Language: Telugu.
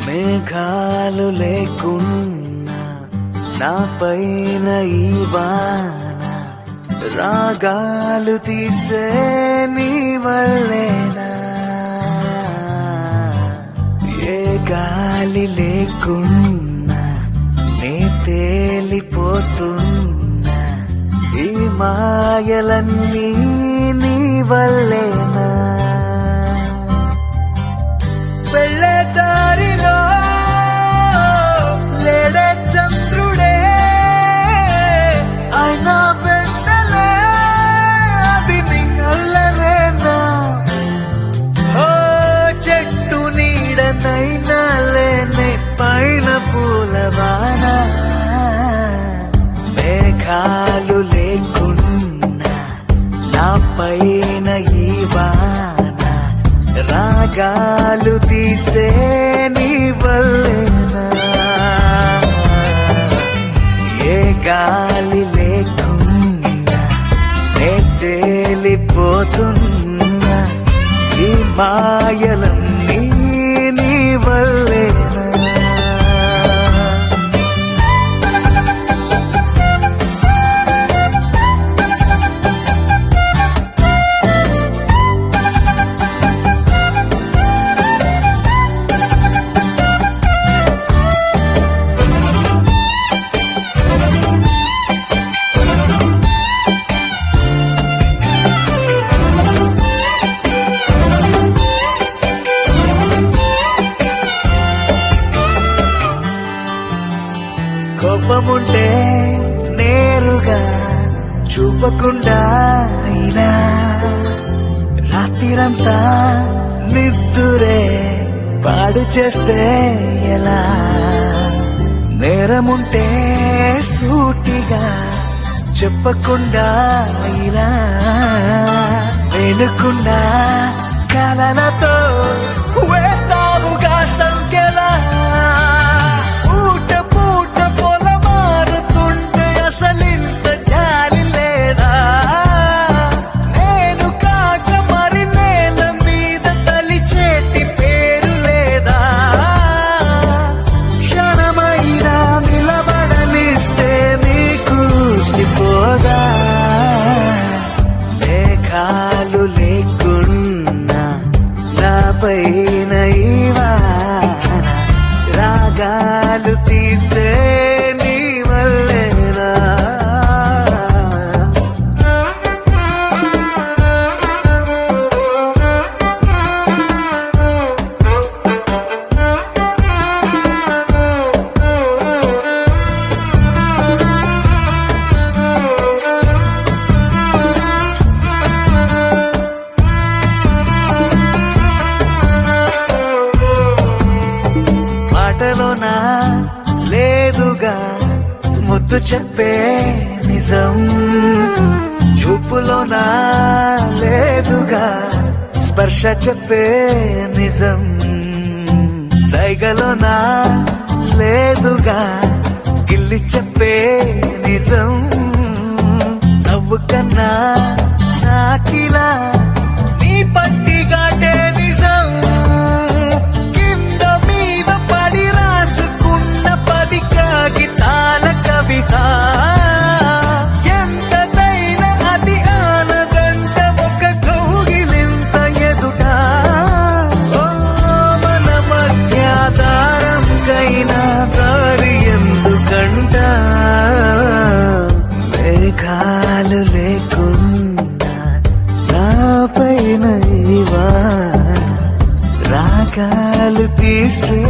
మేఘాలు లేకున్నా నా పైన ఈ వాన రాగాలు తీసే నీ వల్లేనా ఏ గాలి లేకున్నా నే తేలిపోతున్నా ఈ మాయలన్నీ నీ వల్లేనా వెళ్ళే దారిలో లేడే చంద్రుడే అయినా వెంటలే అది నిన్నలేనా ఓ చెట్టు నీడనైనా లేనే పైన పూలవానా మేఘాలు లేకున్నా నా పైన ఈ వాన రాగాలు తీసే నీ వల్లేనా ఏ గాలి లేకున్నా నే తేలిపోతున్నా ఈ మాయలన్నీ నీ వల్లేనా కోపముంటే నేరుగా చూపకుండా అయినా రాత్రిరంతా నిద్దురే పాడు చేస్తే ఎలా నేరముంటే సూటిగా చెప్పకుండా అయినా వెనుకుండా కలలతో వేస్తావుగా సంఖ్యలా మేఘాలు లేకున్నా నా పైన ఈ వాన రాగాలు తీసే నీ వల్లేనా మాటలోనా లేదుగా ముద్దు చెప్పే నిజం చూపులోనా లేదుగా స్పర్శ చెప్పే నిజం సైగలోనా లేదుగా గిల్లి చెప్పే నిజం నవ్వు కన్నా నాకిలా నీ పట్టి గాటే నిజం కవిత ఎంతైనా అది ఆనదంట ఒక కౌగిలింత ఎదుట మన మధ్య దారంకైనా దారి ఎందుకంట మేఘాలు లేకున్నా నా పైన ఈ వాన రాగాలు తీసే